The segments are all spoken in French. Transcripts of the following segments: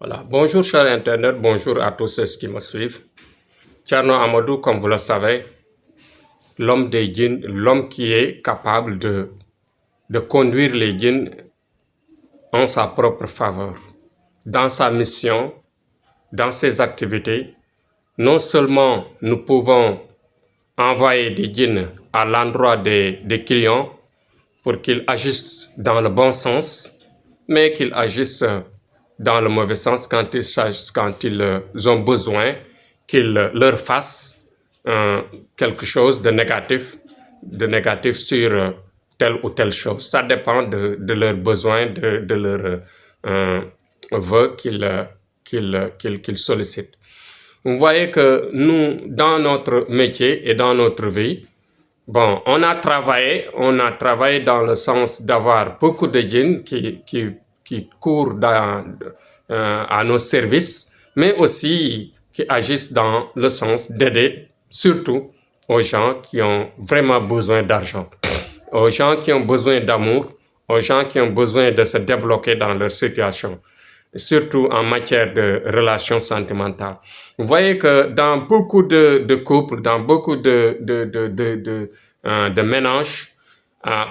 Voilà. Bonjour chers internautes, bonjour à tous ceux qui me suivent. Thierno Amadou, comme vous le savez, l'homme des djinns, l'homme qui est capable de conduire les djinns en sa propre faveur. Dans sa mission, dans ses activités, non seulement nous pouvons envoyer des djinns à l'endroit des clients pour qu'ils agissent dans le bon sens, mais qu'ils agissent dans le mauvais sens quand ils ont besoin qu'ils leur fassent quelque chose de négatif sur telle ou telle chose. Ça dépend de leurs besoins, de leurs vœux qu'ils sollicitent. Vous voyez que nous, dans notre métier et dans notre vie, bon, on a travaillé dans le sens d'avoir beaucoup de djinns qui courent à nos services, mais aussi qui agissent dans le sens d'aider surtout aux gens qui ont vraiment besoin d'argent, aux gens qui ont besoin d'amour, aux gens qui ont besoin de se débloquer dans leur situation, surtout en matière de relations sentimentales. Vous voyez que dans beaucoup de couples, dans beaucoup de ménages,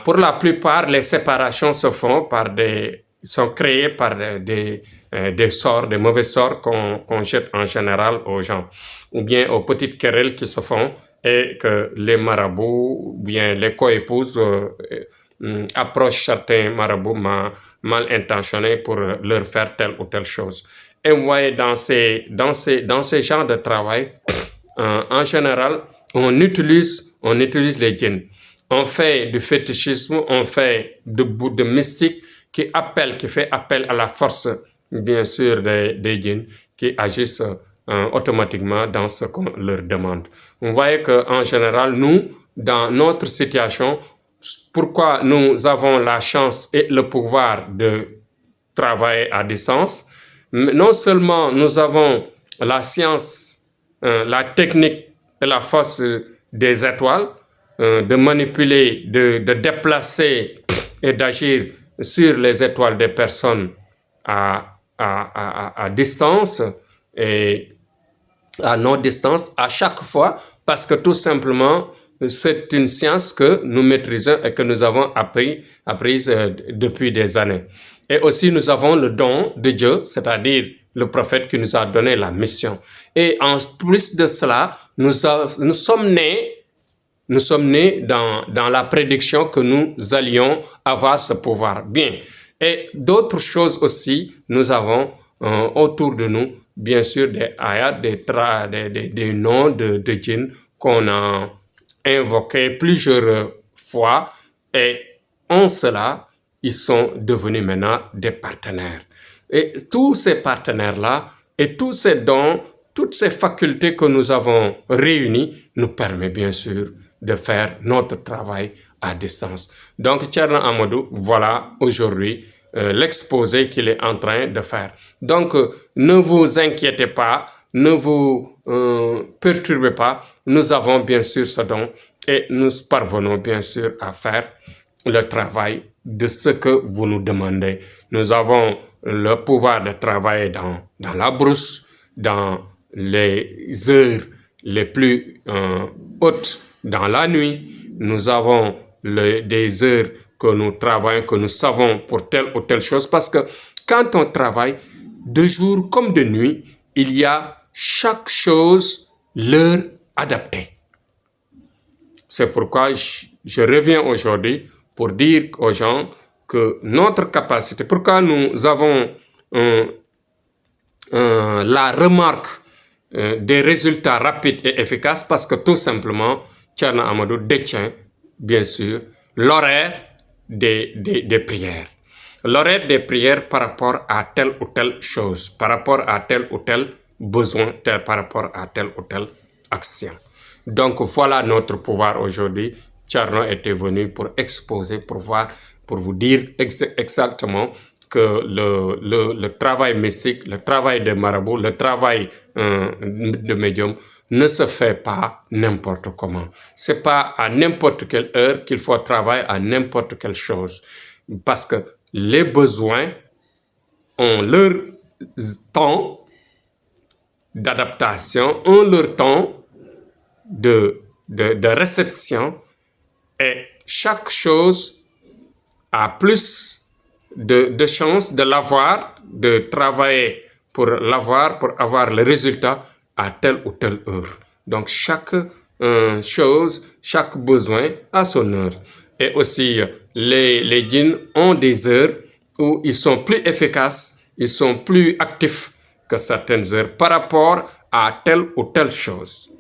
pour la plupart, les séparations sont créées par des sorts, des mauvais sorts qu'on jette en général aux gens, ou bien aux petites querelles qui se font et que les marabouts, ou bien les co-épouses approchent certains marabouts mal intentionnés pour leur faire telle ou telle chose. Et vous voyez, dans ces genres de travail, en général, on utilise les djinns. On fait du fétichisme, on fait de mystique qui fait appel à la force, bien sûr, des djinns qui agissent automatiquement dans ce qu'on leur demande. Vous voyez qu'en général, nous, dans notre situation, pourquoi nous avons la chance et le pouvoir de travailler à distance, non seulement nous avons la science, la technique et la force des étoiles, de manipuler, de déplacer et d'agir sur les étoiles des personnes à distance et à non-distance à chaque fois, parce que tout simplement, c'est une science que nous maîtrisons et que nous avons apprise depuis des années. Et aussi, nous avons le don de Dieu, c'est-à-dire le prophète qui nous a donné la mission. Et en plus de cela, nous sommes nés dans la prédiction que nous allions avoir ce pouvoir. Bien. Et d'autres choses aussi, nous avons autour de nous, bien sûr, des ayats, des noms de djinns qu'on a invoqués plusieurs fois. Et en cela, ils sont devenus maintenant des partenaires. Et tous ces partenaires-là et tous ces dons, toutes ces facultés que nous avons réunies nous permettent bien sûr de faire notre travail à distance. Donc, Thierno Amadou, voilà aujourd'hui l'exposé qu'il est en train de faire. Donc, ne vous inquiétez pas, ne vous perturbez pas. Nous avons bien sûr ce don et nous parvenons bien sûr à faire le travail de ce que vous nous demandez. Nous avons le pouvoir de travailler dans la brousse, dans les heures les plus hautes, dans la nuit. Nous avons des heures que nous travaillons, que nous savons pour telle ou telle chose, parce que quand on travaille de jour comme de nuit, il y a chaque chose l'heure adaptée. C'est pourquoi je reviens aujourd'hui pour dire aux gens que notre capacité, pourquoi nous avons la remarque des résultats rapides et efficaces, parce que tout simplement, Thierno Amadou détient, bien sûr, l'horaire des prières. L'horaire des prières par rapport à telle ou telle chose, par rapport à tel ou tel besoin, par rapport à telle ou telle action. Donc voilà notre pouvoir aujourd'hui. Thierno était venu pour exposer, pour vous dire exactement que le travail mystique, le travail de marabout, le travail de médium ne se fait pas n'importe comment. C'est pas à n'importe quelle heure qu'il faut travailler à n'importe quelle chose. Parce que les besoins ont leur temps d'adaptation, ont leur temps de réception, et chaque chose a plus de chances de l'avoir, de travailler pour l'avoir, pour avoir le résultat à telle ou telle heure. Donc chaque chose, chaque besoin a son heure. Et aussi, les djinns ont des heures où ils sont plus efficaces, ils sont plus actifs que certaines heures par rapport à telle ou telle chose.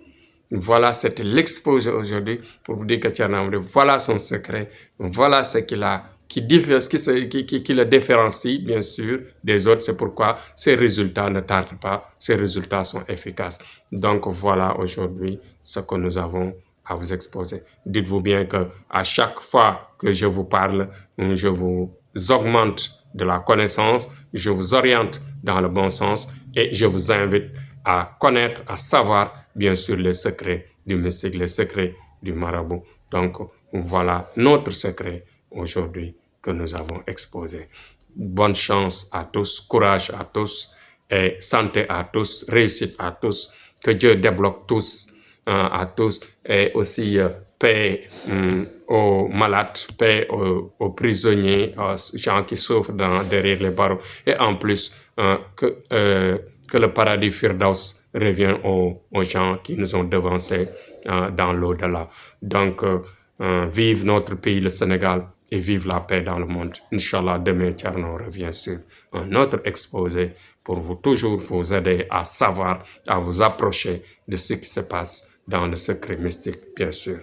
Voilà, c'était l'exposé aujourd'hui pour vous dire que Thierno Amadou, voilà son secret, voilà ce qu'il a, qui le différencie bien sûr des autres. C'est pourquoi ces résultats ne tardent pas, ces résultats sont efficaces. Donc voilà aujourd'hui ce que nous avons à vous exposer. Dites-vous bien que à chaque fois que je vous parle, je vous augmente de la connaissance, je vous oriente dans le bon sens et je vous invite à connaître, à savoir bien sûr les secrets du mystique, les secrets du marabout. Donc voilà notre secret aujourd'hui que nous avons exposé. Bonne chance à tous, courage à tous et santé à tous, réussite à tous, que Dieu débloque tous, à tous, et aussi paix aux malades, paix aux prisonniers, aux gens qui souffrent derrière les barreaux, et en plus que le paradis Firdaus revienne aux gens qui nous ont devancés dans l'au-delà. Donc, vive notre pays, le Sénégal, et vive la paix dans le monde. Inch'Allah, demain, Thierno revient sur un autre exposé pour vous toujours vous aider à savoir, à vous approcher de ce qui se passe dans le secret mystique, bien sûr.